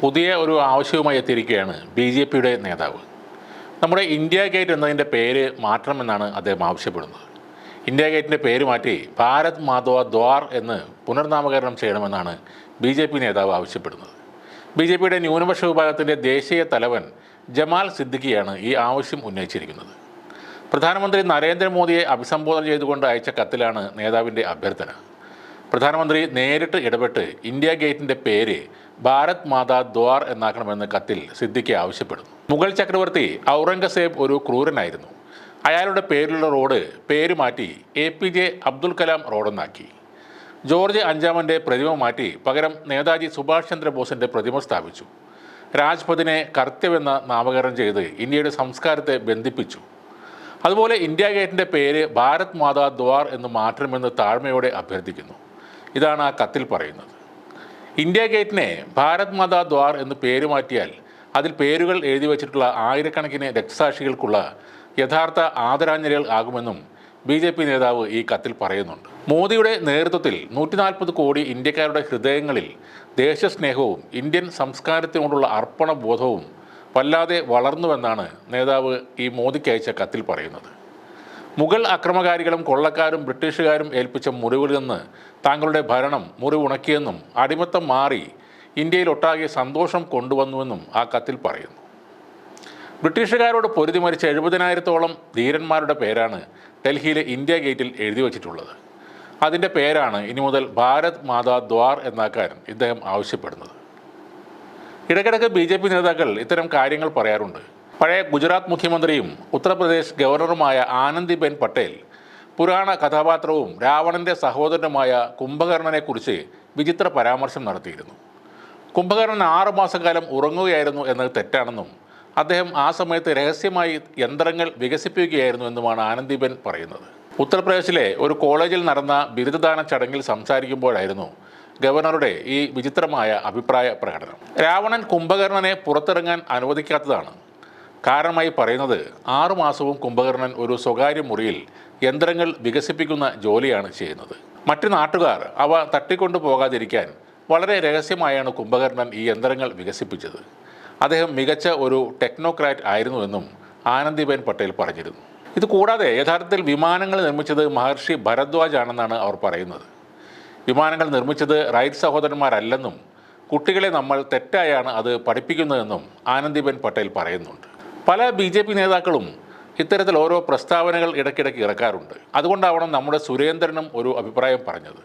പുതിയ ഒരു ആവശ്യവുമായി എത്തിയിരിക്കുകയാണ് BJPയുടെ നേതാവ്. നമ്മുടെ ഇന്ത്യ ഗേറ്റ് എന്നതിൻ്റെ പേര് മാറ്റണമെന്നാണ് അദ്ദേഹം ആവശ്യപ്പെടുന്നത്. ഇന്ത്യ ഗേറ്റിൻ്റെ പേര് മാറ്റി ഭാരത് മാതാ ദ്വാർ എന്ന് പുനർനാമകരണം ചെയ്യണമെന്നാണ് BJP നേതാവ് ആവശ്യപ്പെടുന്നത്. BJPയുടെ ന്യൂനപക്ഷ വിഭാഗത്തിൻ്റെ ദേശീയ തലവൻ ജമാൽ സിദ്ദിഖിയാണ് ഈ ആവശ്യം ഉന്നയിച്ചിരിക്കുന്നത്. പ്രധാനമന്ത്രി നരേന്ദ്രമോദിയെ അഭിസംബോധന ചെയ്തുകൊണ്ട് അയച്ച കത്തിലാണ് നേതാവിൻ്റെ അഭ്യർത്ഥന. പ്രധാനമന്ത്രി നേരിട്ട് ഇടപെട്ട് ഇന്ത്യ ഗേറ്റിൻ്റെ പേര് ഭാരത് മാതാ ദ്വാർ എന്നാക്കണമെന്ന് കത്തിൽ സിദ്ദിഖി ആവശ്യപ്പെടുന്നു. മുഗൾ ചക്രവർത്തി ഔറംഗസേബ് ഒരു ക്രൂരനായിരുന്നു. അയാളുടെ പേരിലുള്ള റോഡ് പേര് മാറ്റി APJ അബ്ദുൽ കലാം റോഡെന്നാക്കി. ജോർജ് അഞ്ചാമൻ്റെ പ്രതിമ മാറ്റി പകരം നേതാജി സുഭാഷ് ചന്ദ്രബോസിൻ്റെ പ്രതിമ സ്ഥാപിച്ചു. രാജ്പഥിനെ കർത്തവ്യെന്ന നാമകരണം ചെയ്ത് ഇന്ത്യയുടെ സംസ്കാരത്തെ ബന്ധിപ്പിച്ചു. അതുപോലെ ഇന്ത്യ ഗേറ്റിൻ്റെ പേര് ഭാരത് മാതാ ദ്വാർ എന്ന് മാറ്റണമെന്ന് താഴ്മയോടെ അഭ്യർത്ഥിക്കുന്നു. ഇതാണ് ആ കത്തിൽ പറയുന്നത്. ഇന്ത്യ ഗേറ്റിനെ ഭാരത് മാതാ ദ്വാർ എന്ന് പേര് മാറ്റിയാൽ അതിൽ പേരുകൾ എഴുതി വച്ചിട്ടുള്ള ആയിരക്കണക്കിന് രക്തസാക്ഷികൾക്കുള്ള യഥാർത്ഥ ആദരാഞ്ജലികൾ ആകുമെന്നും BJP നേതാവ് ഈ കത്തിൽ പറയുന്നുണ്ട്. മോദിയുടെ നേതൃത്വത്തിൽ 140 കോടി ഇന്ത്യക്കാരുടെ ഹൃദയങ്ങളിൽ ദേശസ്നേഹവും ഇന്ത്യൻ സംസ്കാരത്തിനോടുള്ള അർപ്പണബോധവും വല്ലാതെ വളർന്നുവെന്നാണ് നേതാവ് ഈ മോദിക്ക് അയച്ച കത്തിൽ പറയുന്നത്. മുഗൾ അക്രമകാരികളും കൊള്ളക്കാരും ബ്രിട്ടീഷുകാരും ഏൽപ്പിച്ച മുറിവിൽ നിന്ന് താങ്കളുടെ ഭരണം മുറിവുണക്കിയെന്നും അടിമത്തം മാറി ഇന്ത്യയിലൊട്ടാകെ സന്തോഷം കൊണ്ടുവന്നുവെന്നും ആ കത്തിൽ പറയുന്നു. ബ്രിട്ടീഷുകാരോട് പൊരുതി മരിച്ച 70,000-ഓളം ധീരന്മാരുടെ പേരാണ് ഡൽഹിയിലെ ഇന്ത്യ ഗേറ്റിൽ എഴുതി വച്ചിട്ടുള്ളത്. അതിൻ്റെ പേരാണ് ഇനി മുതൽ ഭാരത് മാതാ ദ്വാർ എന്നാക്കാൻ ഇദ്ദേഹം ആവശ്യപ്പെടുന്നത്. ഇടയ്ക്കിടയ്ക്ക് BJP നേതാക്കൾ ഇത്തരം കാര്യങ്ങൾ പറയാറുണ്ട്. പഴയ ഗുജറാത്ത് മുഖ്യമന്ത്രിയും ഉത്തർപ്രദേശ് ഗവർണറുമായ ആനന്ദിബെൻ പട്ടേൽ പുരാണ കഥാപാത്രവും രാവണൻ്റെ സഹോദരനുമായ കുംഭകർണനെക്കുറിച്ച് വിചിത്ര പരാമർശം നടത്തിയിരുന്നു. കുംഭകർണൻ 6 മാസക്കാലം ഉറങ്ങുകയായിരുന്നു എന്നത് തെറ്റാണെന്നും അദ്ദേഹം ആ സമയത്ത് രഹസ്യമായി യന്ത്രങ്ങൾ വികസിപ്പിക്കുകയായിരുന്നു എന്നുമാണ് ആനന്ദിബെൻ പറയുന്നത്. ഉത്തർപ്രദേശിലെ ഒരു കോളേജിൽ നടന്ന ബിരുദദാന ചടങ്ങിൽ സംസാരിക്കുമ്പോഴായിരുന്നു ഗവർണറുടെ ഈ വിചിത്രമായ അഭിപ്രായ പ്രകടനം. രാവണൻ കുംഭകർണനെ പുറത്തിറങ്ങാൻ അനുവദിക്കാത്തതാണ് കാരണമായി പറയുന്നത് 6 മാസവും കുംഭകർണൻ ഒരു സ്വകാര്യ മുറിയിൽ യന്ത്രങ്ങൾ വികസിപ്പിക്കുന്ന ജോലിയാണ് ചെയ്യുന്നത്. മറ്റു നാട്ടുകാർ അവ തട്ടിക്കൊണ്ടു പോകാതിരിക്കാൻ വളരെ രഹസ്യമായാണ് കുംഭകർണൻ ഈ യന്ത്രങ്ങൾ വികസിപ്പിച്ചത്. അദ്ദേഹം മികച്ച ഒരു ടെക്നോക്രാറ്റ് ആയിരുന്നുവെന്നും ആനന്ദിബെൻ പട്ടേൽ പറഞ്ഞിരുന്നു. ഇത് കൂടാതെ യഥാർത്ഥത്തിൽ വിമാനങ്ങൾ നിർമ്മിച്ചത് മഹർഷി ഭരദ്വാജ് ആണെന്നാണ് അവർ പറയുന്നത്. വിമാനങ്ങൾ നിർമ്മിച്ചത് റൈറ്റ് സഹോദരന്മാരല്ലെന്നും കുട്ടികളെ നമ്മൾ തെറ്റായാണ് അത് പഠിപ്പിക്കുന്നതെന്നും ആനന്ദിബെൻ പട്ടേൽ പറയുന്നുണ്ട്. പല BJP നേതാക്കളും ഇത്തരത്തിൽ ഓരോ പ്രസ്താവനകൾ ഇടയ്ക്കിടയ്ക്ക് ഇറക്കാറുണ്ട്. അതുകൊണ്ടാവണം നമ്മുടെ സുരേന്ദ്രനും ഒരു അഭിപ്രായം പറഞ്ഞത്.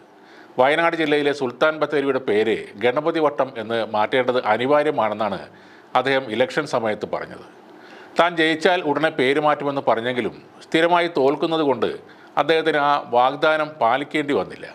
വയനാട് ജില്ലയിലെ സുൽത്താൻ ബത്തേരിയുടെ പേര് ഗണപതി വട്ടം എന്ന് മാറ്റേണ്ടത് അനിവാര്യമാണെന്നാണ് അദ്ദേഹം ഇലക്ഷൻ സമയത്ത് പറഞ്ഞത്. താൻ ജയിച്ചാൽ ഉടനെ പേര് മാറ്റുമെന്ന് പറഞ്ഞെങ്കിലും സ്ഥിരമായി തോൽക്കുന്നത് കൊണ്ട് അദ്ദേഹത്തിന് ആ വാഗ്ദാനം പാലിക്കേണ്ടി വന്നില്ല.